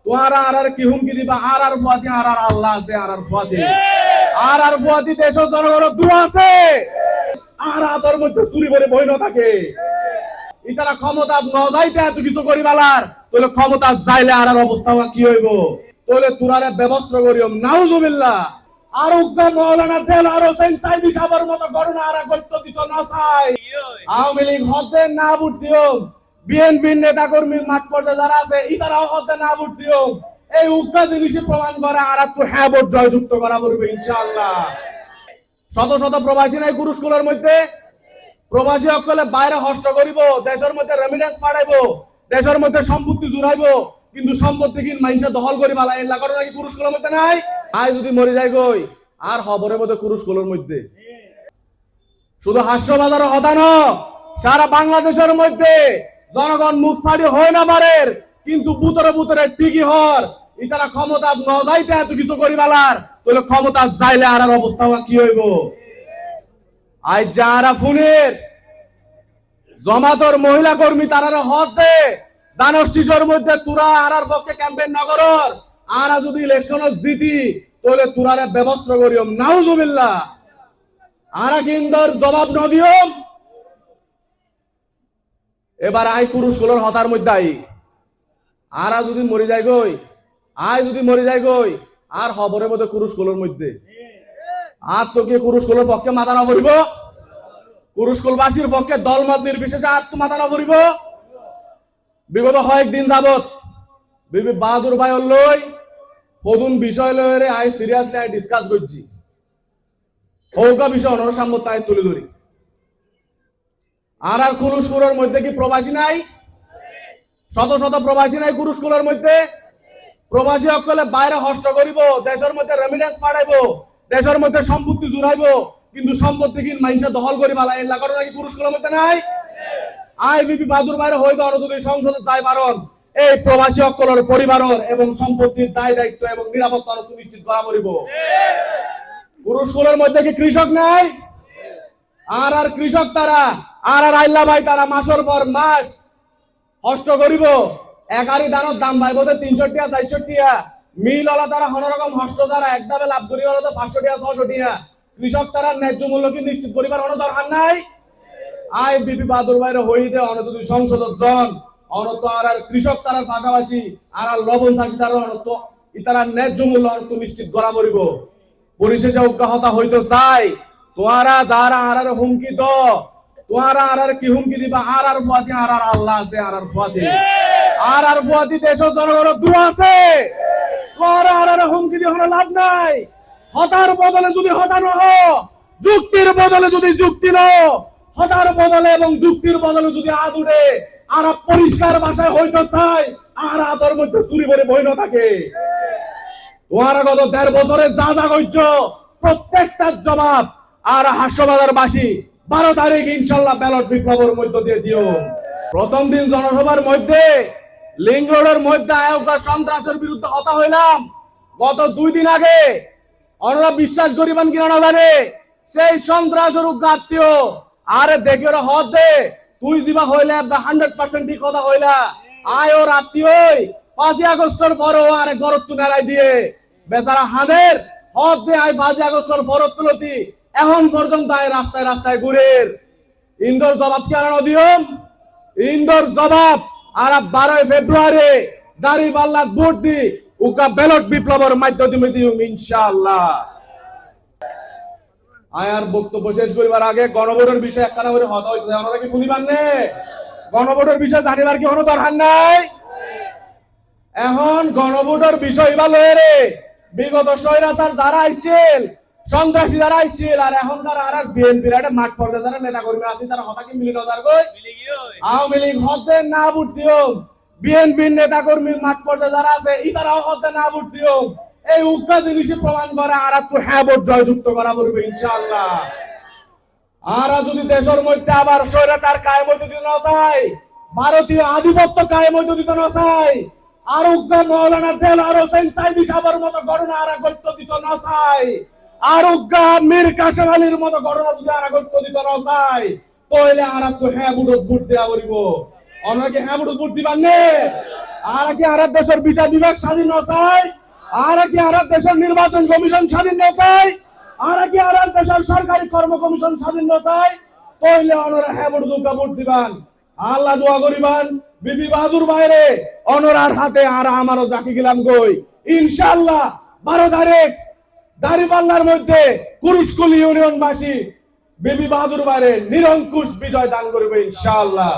তোমারা আর কি হুমকি দিবা? আর ফুয়াতি আর আল্লাহ আছে, আর ফুয়াতি আর ফুয়াতি দেশ জনগণ দোয়া আছে। আর তোর মধ্যে চুরি করে বই না থাকে ইতারা ক্ষমতা ন যাইতে এত কিছু করিবালার তাহলে ক্ষমতা যাইলে আর অবস্থা কি হইব? তাহলে তুরারে ব্যবস্থা করিও নাউজুবিল্লাহ। আর উগ্র মৌলানা দেলার হোসেন সাইদি সাহেবের মতো ঘটনা আর গত্য দিত না চাই। আওয়ামী লীগ হদ্দে না ভোট দিও, বিএনপির নেতা কর্মী মাঠ পর্যায়ে যারা আছে ইতারাও হদ্দে না ভোট দিও। এই উগ্র জিনিসই প্রমাণ করে আর তো হ্যাঁ ভোট জয়যুক্ত করা পড়বে ইনশাআল্লাহ। শত শত প্রবাসী নাই পুরস্কারের মধ্যে, প্রবাসী সকলে বাইরে হস্ত করিব, দেশের মধ্যে রেমিটেন্স পাঠাইবো, দেশের মধ্যে সম্পত্তি জুড়াইবো, কিন্তু সম্পত্তি কিন মানুষে দখল করি বালা এলা করে নাকি পুরস্কারের মধ্যে নাই। আই যদি মরে যাই গই আর খবরের মধ্যে পুরস্কারের মধ্যে শুধু হাস্যবাজার হতান সারা বাংলাদেশের মধ্যে জনগণ মুখ ফাড়ি হয় না পারের, কিন্তু বুতরে বুতরে ঠিকই হর ইতারা ক্ষমতা ন যাইতে এত কিছু করি বালার তাহলে ক্ষমতা যাইলে আর অবস্থা কি হইব? আজ যারা ফুনের জমাতর মহিলা কর্মী তারা হতে দানব শিশোর মধ্যে তুরা আর পক্ষে ক্যাম্পেইন নগরর আর যদি ইলেকশন জিতি তাহলে তুরারে ব্যবস্থা করিও নাউজুবিল্লাহ। আর কিন্দর জবাব নদিও এবার আই পুরুষগুলোর হতার মধ্যে আই আর যদি মরে যায় গই, আয় যদি মরে যায় গই আর খবরের মধ্যে পুরুষগুলোর মধ্যে আর তোকে পুরুষগুলোর পক্ষে মাথা না পড়িব, পুরুষকুলবাসীর পক্ষে দলমত নির্বিশেষে আত্মমাথা না করিব। বিগত কয়েকদিন যাবত বিবি বাহাদুর ভাই লই সদুন বিষয় লয়ে আই সিরিয়াসলি আই ডিসকাস করছি, হৌকা বিষয় অনর সামনে তাই তুলে ধরি। আর কুরুষকুলের মধ্যে কি প্রবাসী নাই? শত শত প্রবাসী নাই কুরুষকুলের মধ্যে। প্রবাসী সকলে বাইরে হস্ত করিব, দেশের মধ্যে রেমিটেন্স পাঠাইবো, দেশের মধ্যে সম্পত্তি জুড়াইবো, কিন্তু সম্পত্তি কিন মানুষে দখল করি বালা এলা করে নাকি পুরুষগুলোর মধ্যে নাই। আই বিপি বাহাদুর বাইরে হয়তো যদি সংসদে যাই পারন এই প্রবাসী সকলের পরিবারের এবং সম্পত্তির দায় দায়িত্ব এবং নিরাপত্তা নিশ্চিত করা পড়িব। পুরুষগুলোর মধ্যে কি কৃষক নাই? আর কৃষক তারা আর আইল্লা ভাই তারা মাসের পর মাস হস্ত করিব, একারি দানের দাম ভাই বোধ 300 টাকা 400 টাকা, মিল ওলা তারা কোন রকম হস্ত তারা একভাবে লাভ করি ওলা তো 500 টাকা 600 টাকা। কৃষক তারা ন্যায্য মূল্য কি নিশ্চিত করিবার কোনো দরকার নাই? আই বিপি বাহাদুর ভাইরে হইতে অনত যদি সংসদ জন অনত আর কৃষক তারার পাশাপাশি আর লবণ চাষি তারা অনত ইতারা ন্যায্য মূল্য অনত নিশ্চিত করা পড়িব। পরিশেষে অজ্ঞাহতা হইতে চাই তোয়ারা যারা আর হুমকি দ তোয়ারা আর কি হুমকি দিবা? আর ফুয়াতি আর আল্লাহ আছে, আর ফুয়াতি আর ফুয়াতি দেশ জনগণ দোয়া আছে। তোয়ারা আর হুমকি দিয়ে হলো লাভ নাই। হতার বদলে যদি হতা নহ, যুক্তির বদলে যদি যুক্তি নহ, হতার বদলে এবং যুক্তির বদলে যদি আদ উঠে আর পরিষ্কার ভাষায় হইতে চাই আর আদর মধ্যে চুরি করে বই না থাকে। তোমার গত 1.5 বছরে যা যা করছ প্রত্যেকটার জবাব আর হাস্যবাজার বাসী 12 তারিখ ইনশাল্লাহ ব্যালট বিপ্লবের মধ্য দিয়ে দিও। প্রথম দিন জনসভার মধ্যে লিঙ্ক রোডের মধ্যে আয়োগ সন্ত্রাসের বিরুদ্ধে হতা হইলাম। গত 2 দিন আগে ওনারা বিশ্বাস করিবেন কিনা না জানে সেই সন্ত্রাসের উগ্রাত্মীয় আরে দেখে ওরা হদ দে তুই দিবা হইলে 100% ঠিক কথা হইলা আয় ও রাত্রি ওই 5 আগস্টের পরও আরে গরত তুনারাই দিয়ে বেচারা হাদের হদ দে আই 5 আগস্টের পরও তুলতি এখন পর্যন্ত আয় রাস্তায় রাস্তায় ঘুরের ইন্দোর জবাব কি আনো দিও? ইন্দোর জবাব আর 12 ফেব্রুয়ারি দাড়ি পাল্লা ভোট দি উকা ব্যালট বিপ্লবের মাধ্যমে দিও ইনশাআল্লাহ। আয়ার বক্তব্য শেষ করিবার আগে গণভোটের বিষয় একখানা করে হতা হইতে আপনারা কি শুনিবার নে? গণভোটের বিষয় জানিবার কি কোনো দরকার নাই? এখন গণভোটের বিষয় বা লয়ে বিগত স্বৈরাচার যারা আইছিল, সন্ত্রাসী যারা আইছিল আর এখনকার আর বিএনপির একটা মাঠ পর্যায়ে যারা নেতা কর্মী আছে তারা হতা কি মিলি নজার কই আওয়ামী লীগ হতে না ভোট দিও, বিএনপির নেতা কর্মী মাঠ পর্যায়ে যারা আছে ইতারাও হতে না ভোট দিও। এই উগ্র জিনিসই প্রমাণ করে আর তো হ্যাঁ ভোট জয়যুক্ত করা পড়বে ইনশাআল্লাহ। আর যদি দেশের মধ্যে আবার স্বৈরাচার কায়েম হইতে দিতে না চাই, ভারতীয় আধিপত্য কায়েম হইতে দিতে না চাই, আর উগ্র মৌলানা দেলার হোসেন সাইদি সাহেবের মতো ঘটনা আর গত্য দিতে না চাই, আর উগ্র মীর কাসেম আলীর মতো ঘটনা যদি আর গত্য দিতে না চাই তাহলে আর তো হ্যাঁ ভোট দেওয়া পড়িব। অনেকে হ্যাঁ ভোট দিবার নে আর কি আর দেশের বিচার বিভাগ স্বাধীন নয়, আর কি আর দেশের নির্বাচন কমিশন স্বাধীন নয়, আর কি আর দেশের সরকারি কর্ম কমিশন স্বাধীন নয়, কইলে অনরা হ্যাঁ ভোট দিবান। আল্লাহ দোয়া করিবান বিবি বাহাদুর বাইরে অনরার হাতে আর আমারও রাখি গেলাম কই ইনশাআল্লাহ 12 তারিখ দাঁড়িপাল্লার মধ্যে কুরুশকুল ইউনিয়নবাসী বিবি বাহাদুর বাইরে নিরঙ্কুশ বিজয় দান করবে ইনশাআল্লাহ।